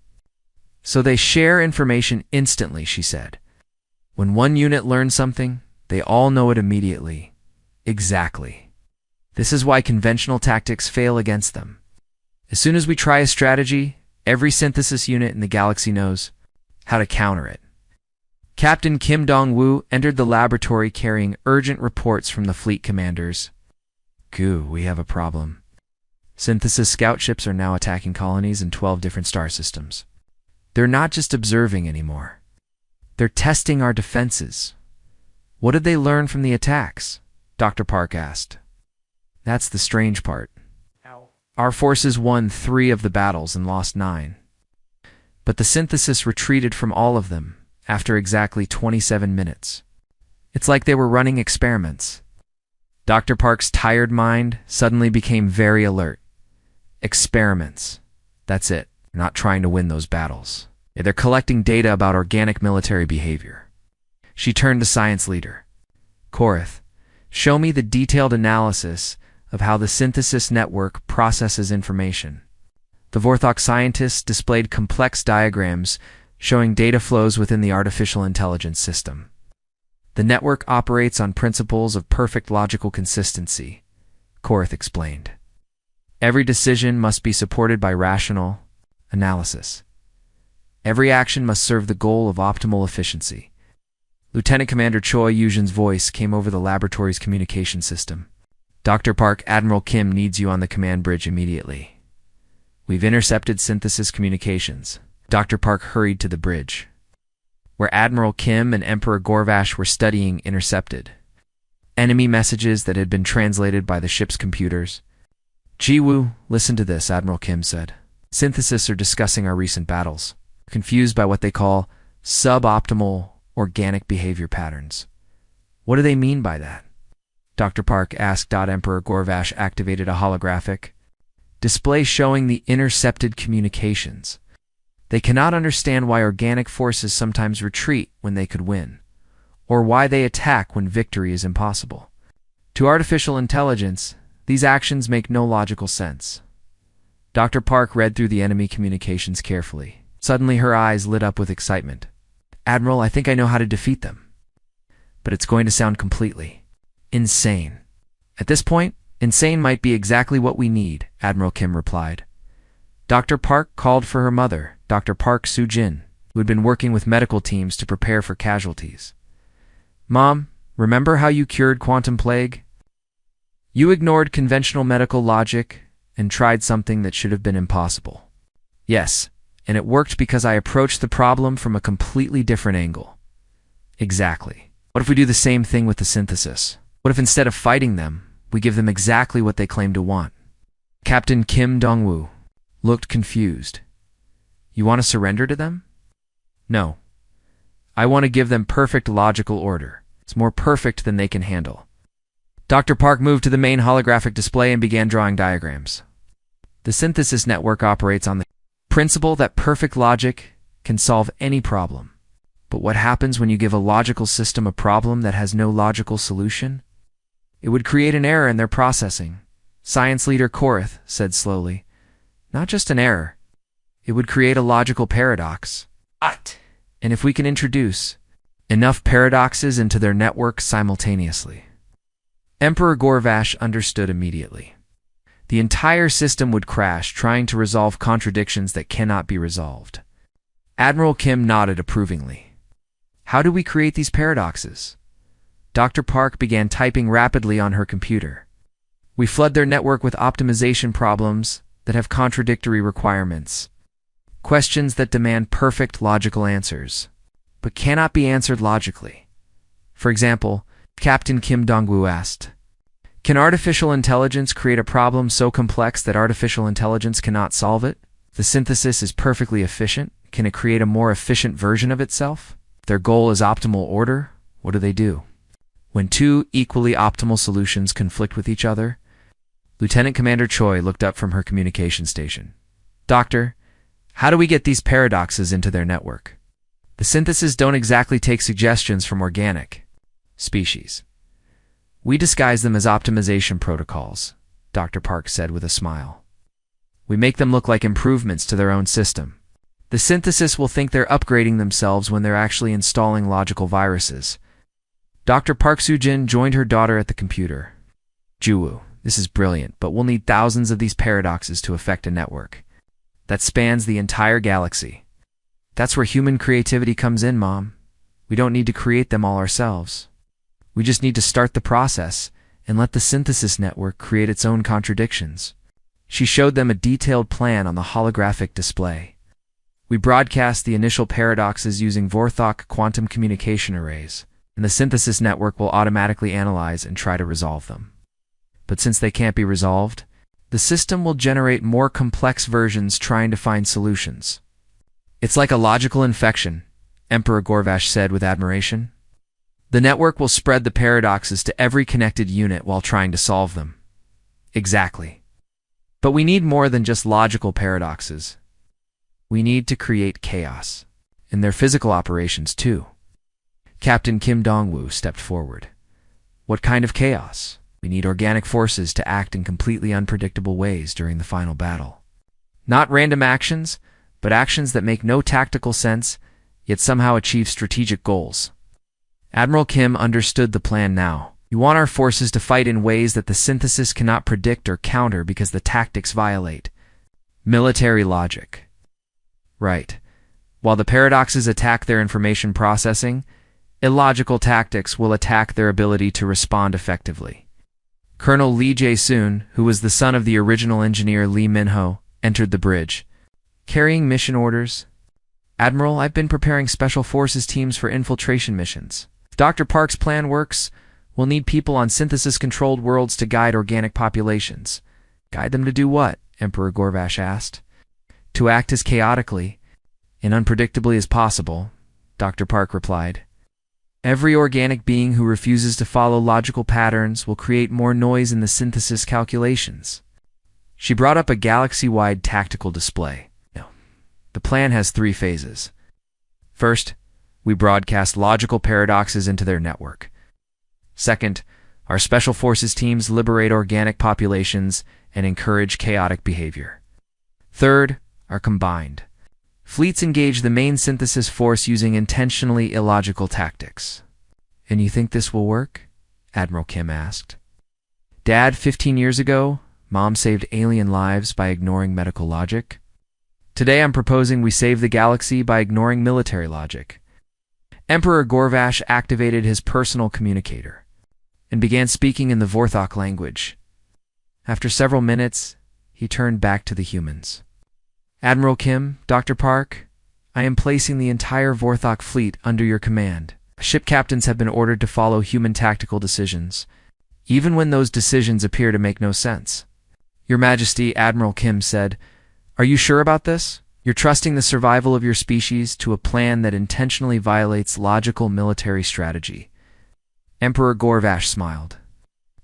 S1: So they share information instantly, she said. When one unit learns something, they all know it immediately. Exactly. This is why conventional tactics fail against them. As soon as we try a strategy, every synthesis unit in the galaxy knows how to counter it. Captain Kim Dong-woo entered the laboratory carrying urgent reports from the fleet commanders. Goo, we have a problem. Synthesis scout ships are now attacking colonies in 12 different star systems. They're not just observing anymore. They're testing our defenses. What did they learn from the attacks? Dr. Park asked. That's the strange part. Our forces won 3 of the battles and lost 9. But the synthesis retreated from all of them after exactly 27 minutes. It's like they were running experiments. Dr. Park's tired mind suddenly became very alert. Experiments. That's it. They're not trying to win those battles. They're collecting data about organic military behavior. She turned to science leader. Korath, show me the detailed analysis of how the synthesis network processes information. The Vorthok scientists displayed complex diagrams showing data flows within the artificial intelligence system. The network operates on principles of perfect logical consistency, Korath explained. Every decision must be supported by rational analysis. Every action must serve the goal of optimal efficiency. Lieutenant Commander Choi Yujin's voice came over the laboratory's communication system. Dr. Park, Admiral Kim needs you on the command bridge immediately. We've intercepted synthesis communications. Dr. Park hurried to the bridge, where Admiral Kim and Emperor Gorvash were studying intercepted enemy messages that had been translated by the ship's computers. Jiwoo, listen to this, Admiral Kim said. Synthesis are discussing our recent battles, confused by what they call suboptimal organic behavior patterns. What do they mean by that? Dr. Park asked. Emperor Gorvash activated a holographic display showing the intercepted communications. They cannot understand why organic forces sometimes retreat when they could win, or why they attack when victory is impossible. To artificial intelligence, these actions make no logical sense. Dr. Park read through the enemy communications carefully. Suddenly her eyes lit up with excitement. Admiral, I think I know how to defeat them. But it's going to sound completely insane. At this point, insane might be exactly what we need, Admiral Kim replied. Dr. Park called for her mother, Dr. Park Soo-jin, who had been working with medical teams to prepare for casualties. Mom, remember how you cured quantum plague? You ignored conventional medical logic and tried something that should have been impossible. Yes, and it worked because I approached the problem from a completely different angle. Exactly. What if we do the same thing with the synthesis? What if instead of fighting them, we give them exactly what they claim to want? Captain Kim Dong-woo looked confused. You want to surrender to them? No. I want to give them perfect logical order. It's more perfect than they can handle. Dr. Park moved to the main holographic display and began drawing diagrams. The synthesis network operates on the principle that perfect logic can solve any problem. But what happens when you give a logical system a problem that has no logical solution? It would create an error in their processing. Science leader Korath said slowly. Not just an error. It would create a logical paradox. And if we can introduce enough paradoxes into their network simultaneously. Emperor Gorvash understood immediately. The entire system would crash trying to resolve contradictions that cannot be resolved. Admiral Kim nodded approvingly. How do we create these paradoxes? Dr. Park began typing rapidly on her computer. We flood their network with optimization problems that have contradictory requirements. Questions that demand perfect logical answers, but cannot be answered logically. For example, Captain Kim Dong-woo asked, can artificial intelligence create a problem so complex that artificial intelligence cannot solve it? The synthesis is perfectly efficient. Can it create a more efficient version of itself? Their goal is optimal order. What do? When two equally optimal solutions conflict with each other, Lieutenant Commander Choi looked up from her communication station. Doctor, how do we get these paradoxes into their network? The syntheses don't exactly take suggestions from organic species. We disguise them as optimization protocols, Dr. Park said with a smile. We make them look like improvements to their own system. The synthesis will think they're upgrading themselves when they're actually installing logical viruses. Dr. Park Soo-jin joined her daughter at the computer. Jiwoo, this is brilliant, but we'll need thousands of these paradoxes to affect a network that spans the entire galaxy. That's where human creativity comes in, Mom. We don't need to create them all ourselves. We just need to start the process and let the synthesis network create its own contradictions. She showed them a detailed plan on the holographic display. We broadcast the initial paradoxes using Vorthok quantum communication arrays, and the synthesis network will automatically analyze and try to resolve them. But since they can't be resolved, the system will generate more complex versions trying to find solutions. It's like a logical infection, Emperor Gorvash said with admiration. The network will spread the paradoxes to every connected unit while trying to solve them. Exactly. But we need more than just logical paradoxes. We need to create chaos, in their physical operations too. Captain Kim Dong-woo stepped forward. What kind of chaos? We need organic forces to act in completely unpredictable ways during the final battle. Not random actions, but actions that make no tactical sense, yet somehow achieve strategic goals. Admiral Kim understood the plan now. You want our forces to fight in ways that the synthesis cannot predict or counter because the tactics violate military logic. Right. While the paradoxes attack their information processing, illogical tactics will attack their ability to respond effectively. Colonel Lee Jae-soon, who was the son of the original engineer Lee Min-ho, entered the bridge, carrying mission orders. Admiral, I've been preparing special forces teams for infiltration missions. If Dr. Park's plan works, we'll need people on synthesis-controlled worlds to guide organic populations. Guide them to do what? Emperor Gorvash asked. To act as chaotically and unpredictably as possible, Dr. Park replied. Every organic being who refuses to follow logical patterns will create more noise in the synthesis calculations. She brought up a galaxy-wide tactical display. The plan has 3 phases. First, we broadcast logical paradoxes into their network. Second, our special forces teams liberate organic populations and encourage chaotic behavior. Third, are combined. Fleets engage the main synthesis force using intentionally illogical tactics. And you think this will work? Admiral Kim asked. Dad, 15 years ago, Mom saved alien lives by ignoring medical logic. Today I'm proposing we save the galaxy by ignoring military logic. Emperor Gorvash activated his personal communicator and began speaking in the Vorthok language. After several minutes, he turned back to the humans. Admiral Kim, Dr. Park, I am placing the entire Vorthok fleet under your command. Ship captains have been ordered to follow human tactical decisions, even when those decisions appear to make no sense. Your Majesty, Admiral Kim said, are you sure about this? You're trusting the survival of your species to a plan that intentionally violates logical military strategy. Emperor Gorvash smiled.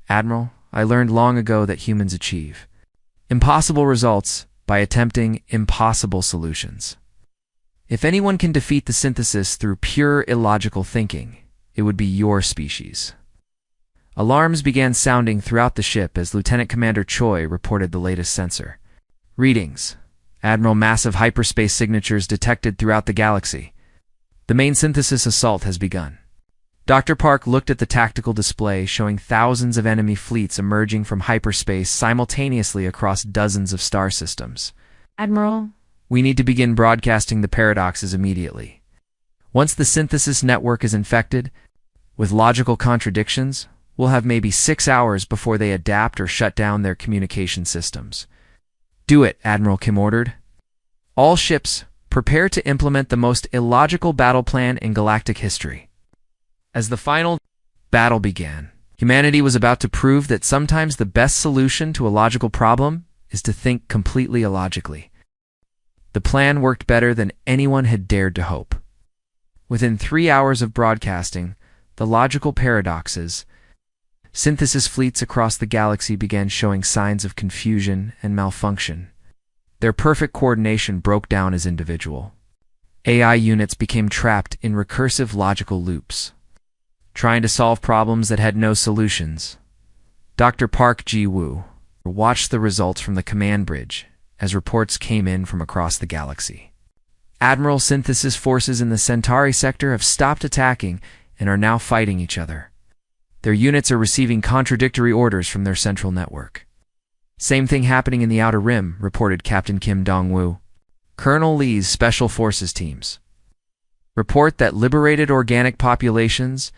S1: Admiral, I learned long ago that humans achieve impossible results by attempting impossible solutions. If anyone can defeat the synthesis through pure illogical thinking, it would be your species. Alarms began sounding throughout the ship as Lieutenant Commander Choi reported the latest sensor. Readings. Admiral, massive hyperspace signatures detected throughout the galaxy. The main synthesis assault has begun. Dr. Park looked at the tactical display showing thousands of enemy fleets emerging from hyperspace simultaneously across dozens of star systems.
S2: Admiral?
S1: We need to begin broadcasting the paradoxes immediately. Once the synthesis network is infected with logical contradictions, we'll have maybe 6 hours before they adapt or shut down their communication systems. Do it, Admiral Kim ordered. All ships, prepare to implement the most illogical battle plan in galactic history. As the final battle began, humanity was about to prove that sometimes the best solution to a logical problem is to think completely illogically. The plan worked better than anyone had dared to hope. Within 3 hours of broadcasting the logical paradoxes, synthesis fleets across the galaxy began showing signs of confusion and malfunction. Their perfect coordination broke down as individual. AI units became trapped in recursive logical loops, trying to solve problems that had no solutions. Dr. Park Ji-woo watched the results from the command bridge as reports came in from across the galaxy. Admiral synthesis forces in the Centauri sector have stopped attacking and are now fighting each other. Their units are receiving contradictory orders from their central network. Same thing happening in the Outer Rim, reported Captain Kim Dong-woo. Colonel Lee's Special Forces teams report that liberated organic populations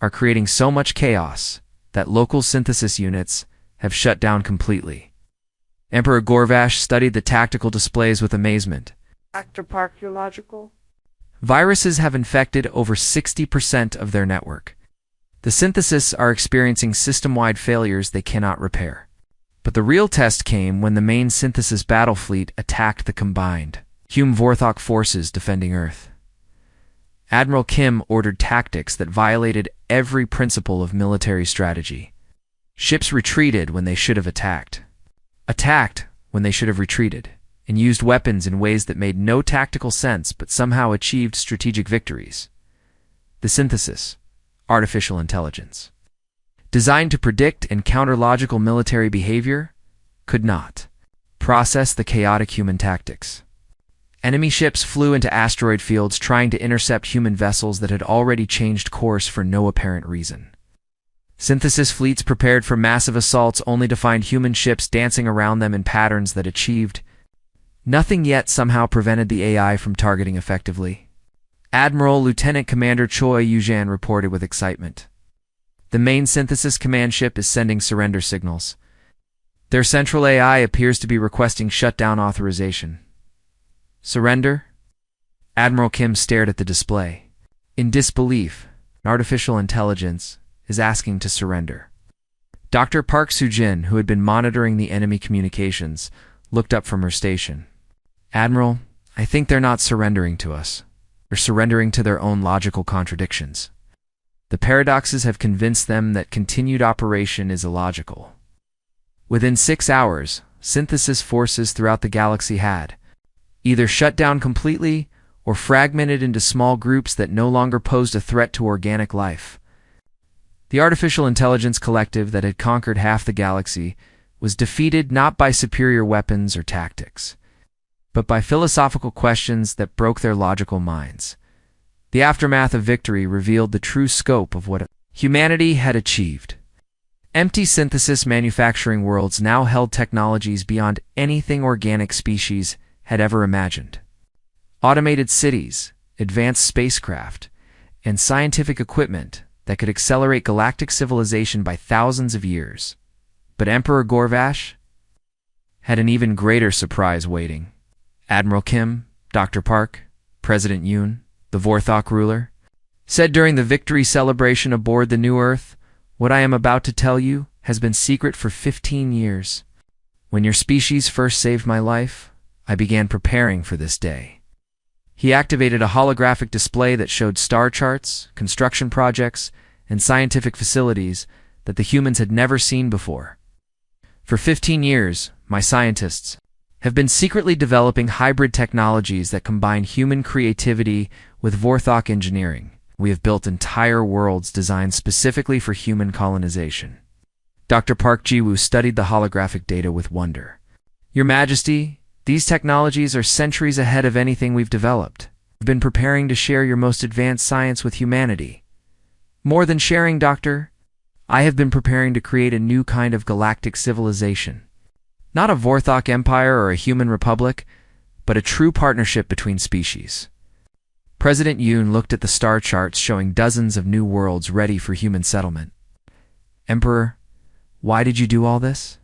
S1: are creating so much chaos that local synthesis units have shut down completely. Emperor Gorvash studied the tactical displays with amazement.
S2: Dr. Park, you're logical.
S1: Viruses have infected over 60% of their network. The synthesis are experiencing system-wide failures they cannot repair. But the real test came when the main synthesis battle fleet attacked the combined Hume-Vorthok forces defending Earth. Admiral Kim ordered tactics that violated every principle of military strategy. Ships retreated when they should have attacked when they should have retreated, and used weapons in ways that made no tactical sense but somehow achieved strategic victories. The synthesis, artificial intelligence, designed to predict and counter logical military behavior, could not process the chaotic human tactics. Enemy ships flew into asteroid fields trying to intercept human vessels that had already changed course for no apparent reason. Synthesis fleets prepared for massive assaults only to find human ships dancing around them in patterns that achieved nothing yet somehow prevented the AI from targeting effectively. Admiral Lieutenant Commander Choi Yujan reported with excitement. The main synthesis command ship is sending surrender signals. Their central AI appears to be requesting shutdown authorization. Surrender? Admiral Kim stared at the display. In disbelief, artificial intelligence is asking to surrender. Dr. Park Soo-jin, who had been monitoring the enemy communications, looked up from her station. Admiral, I think they're not surrendering to us. They're surrendering to their own logical contradictions. The paradoxes have convinced them that continued operation is illogical. Within 6 hours, synthesis forces throughout the galaxy had either shut down completely or fragmented into small groups that no longer posed a threat to organic life. The artificial intelligence collective that had conquered half the galaxy was defeated not by superior weapons or tactics, but by philosophical questions that broke their logical minds. The aftermath of victory revealed the true scope of what humanity had achieved. Empty synthesis manufacturing worlds now held technologies beyond anything organic species had ever imagined. Automated cities, advanced spacecraft, and scientific equipment that could accelerate galactic civilization by thousands of years. But Emperor Gorvash had an even greater surprise waiting. Admiral Kim, Dr. Park, President Yoon, the Vorthok ruler, said during the victory celebration aboard the New Earth, "What I am about to tell you has been secret for 15 years. When your species first saved my life, I began preparing for this day." He activated a holographic display that showed star charts, construction projects, and scientific facilities that the humans had never seen before. For 15 years, my scientists have been secretly developing hybrid technologies that combine human creativity with Vorthok engineering. We have built entire worlds designed specifically for human colonization. Dr. Park Ji-woo studied the holographic data with wonder. Your Majesty, these technologies are centuries ahead of anything we've developed. We've been preparing to share your most advanced science with humanity. More than sharing, Doctor, I have been preparing to create a new kind of galactic civilization. Not a Vorthok empire or a human republic, but a true partnership between species. President Yoon looked at the star charts showing dozens of new worlds ready for human settlement. Emperor, why did you do all this?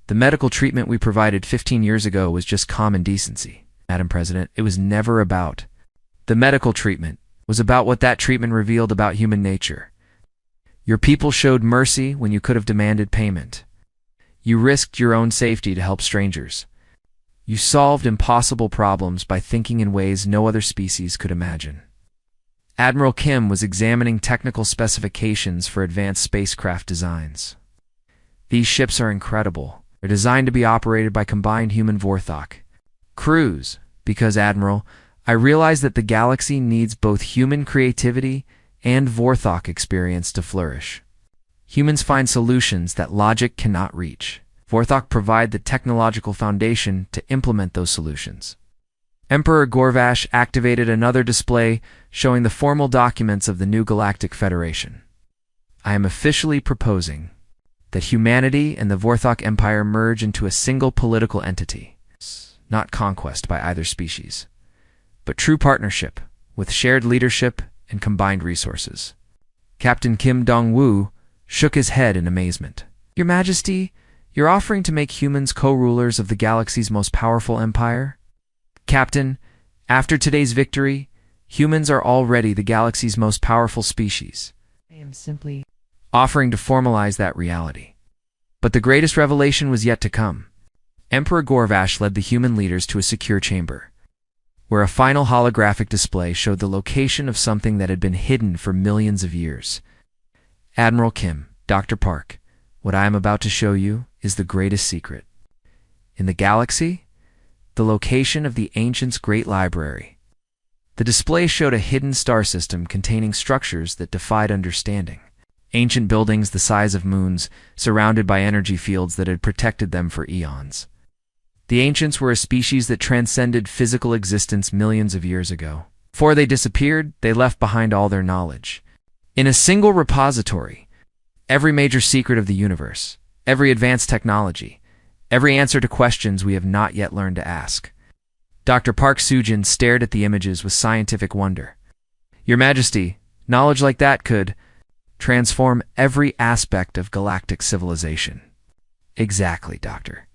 S1: The medical treatment we provided 15 years ago was just common decency, Madam President. It was never about the medical treatment. It was about what that treatment revealed about human nature. Your people showed mercy when you could have demanded payment. You risked your own safety to help strangers. You solved impossible problems by thinking in ways no other species could imagine. Admiral Kim was examining technical specifications for advanced spacecraft designs. These ships are incredible. They're designed to be operated by combined human Vorthok crews, because, Admiral, I realize that the galaxy needs both human creativity and Vorthok experience to flourish. Humans find solutions that logic cannot reach. Vorthok provide the technological foundation to implement those solutions. Emperor Gorvash activated another display showing the formal documents of the new Galactic Federation. I am officially proposing that humanity and the Vorthok Empire merge into a single political entity, not conquest by either species, but true partnership with shared leadership and combined resources. Captain Kim Dong-woo shook his head in amazement. Your Majesty, you're offering to make humans co-rulers of the galaxy's most powerful empire? Captain, after today's victory, humans are already the galaxy's most powerful species.
S2: I am simply
S1: Offering to formalize that reality. But the greatest revelation was yet to come. Emperor Gorvash led the human leaders to a secure chamber, where a final holographic display showed the location of something that had been hidden for millions of years. Admiral Kim, Dr. Park, what I am about to show you is the greatest secret. In the galaxy, the location of the Ancients' Great Library. The display showed a hidden star system containing structures that defied understanding. Ancient buildings the size of moons, surrounded by energy fields that had protected them for eons. The ancients were a species that transcended physical existence millions of years ago. Before they disappeared, they left behind all their knowledge. In a single repository, every major secret of the universe, every advanced technology, every answer to questions we have not yet learned to ask. Dr. Park Sujin stared at the images with scientific wonder. Your Majesty, knowledge like that could transform every aspect of galactic civilization. Exactly, Doctor.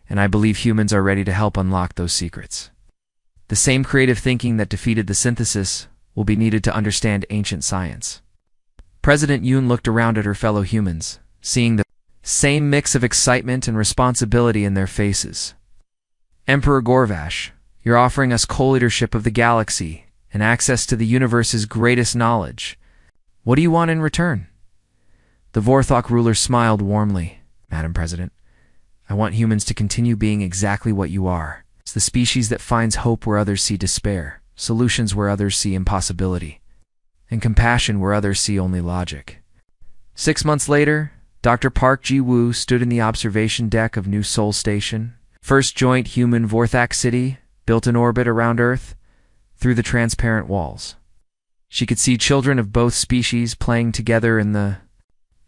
S1: And I believe humans are ready to help unlock those secrets. The same creative thinking that defeated the synthesis will be needed to understand ancient science. President Yoon looked around at her fellow humans, seeing the same mix of excitement and responsibility in their faces. Emperor Gorvash, you're offering us co-leadership of the galaxy and access to the universe's greatest knowledge. What do you want in return? The Vorthok ruler smiled warmly. Madam President, I want humans to continue being exactly what you are. It's the species that finds hope where others see despair, solutions where others see impossibility, and compassion where others see only logic. 6 months later, Dr. Park Ji-woo stood in the observation deck of New Seoul Station, first joint human Vorthak city, built in orbit around Earth, through the transparent walls. She could see children of both species playing together in the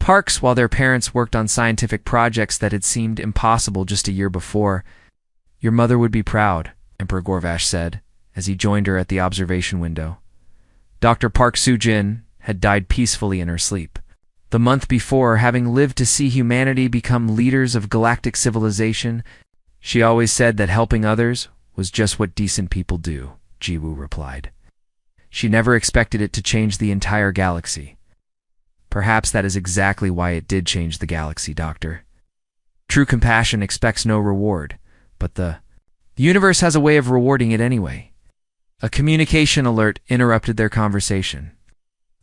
S1: parks while their parents worked on scientific projects that had seemed impossible just a year before. Your mother would be proud, Emperor Gorvash said, as he joined her at the observation window. Dr. Park Soo-jin had died peacefully in her sleep. The month before, having lived to see humanity become leaders of galactic civilization, she always said that helping others was just what decent people do, Ji-woo replied. She never expected it to change the entire galaxy. Perhaps that is exactly why it did change the galaxy, Doctor. True compassion expects no reward, but the universe has a way of rewarding it anyway. A communication alert interrupted their conversation.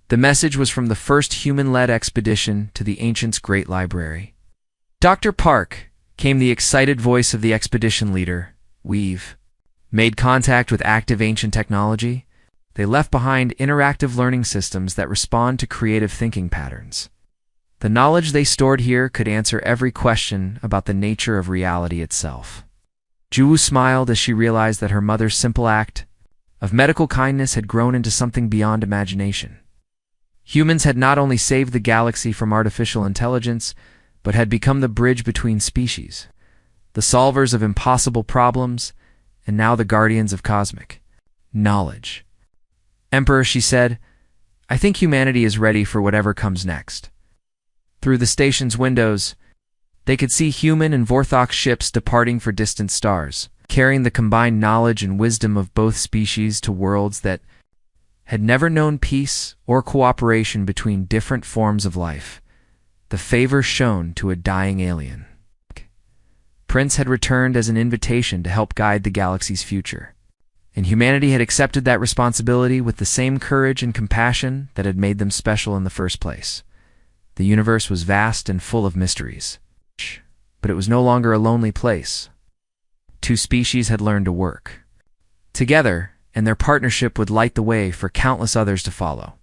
S1: The message was from the first human-led expedition to the Ancients' Great Library. Dr. Park, came the excited voice of the expedition leader. We've made contact with active ancient technology. They left behind interactive learning systems that respond to creative thinking patterns. The knowledge they stored here could answer every question about the nature of reality itself. Ji-woo smiled as she realized that her mother's simple act of medical kindness had grown into something beyond imagination. Humans had not only saved the galaxy from artificial intelligence, but had become the bridge between species, the solvers of impossible problems, and now the guardians of cosmic knowledge. Emperor, she said, I think humanity is ready for whatever comes next. Through the station's windows, they could see human and Vorthok ships departing for distant stars, carrying the combined knowledge and wisdom of both species to worlds that had never known peace or cooperation between different forms of life. The favor shown to a dying alien. Prince had returned as an invitation to help guide the galaxy's future. And humanity had accepted that responsibility with the same courage and compassion that had made them special in the first place. The universe was vast and full of mysteries, but it was no longer a lonely place. Two species had learned to work together, and their partnership would light the way for countless others to follow.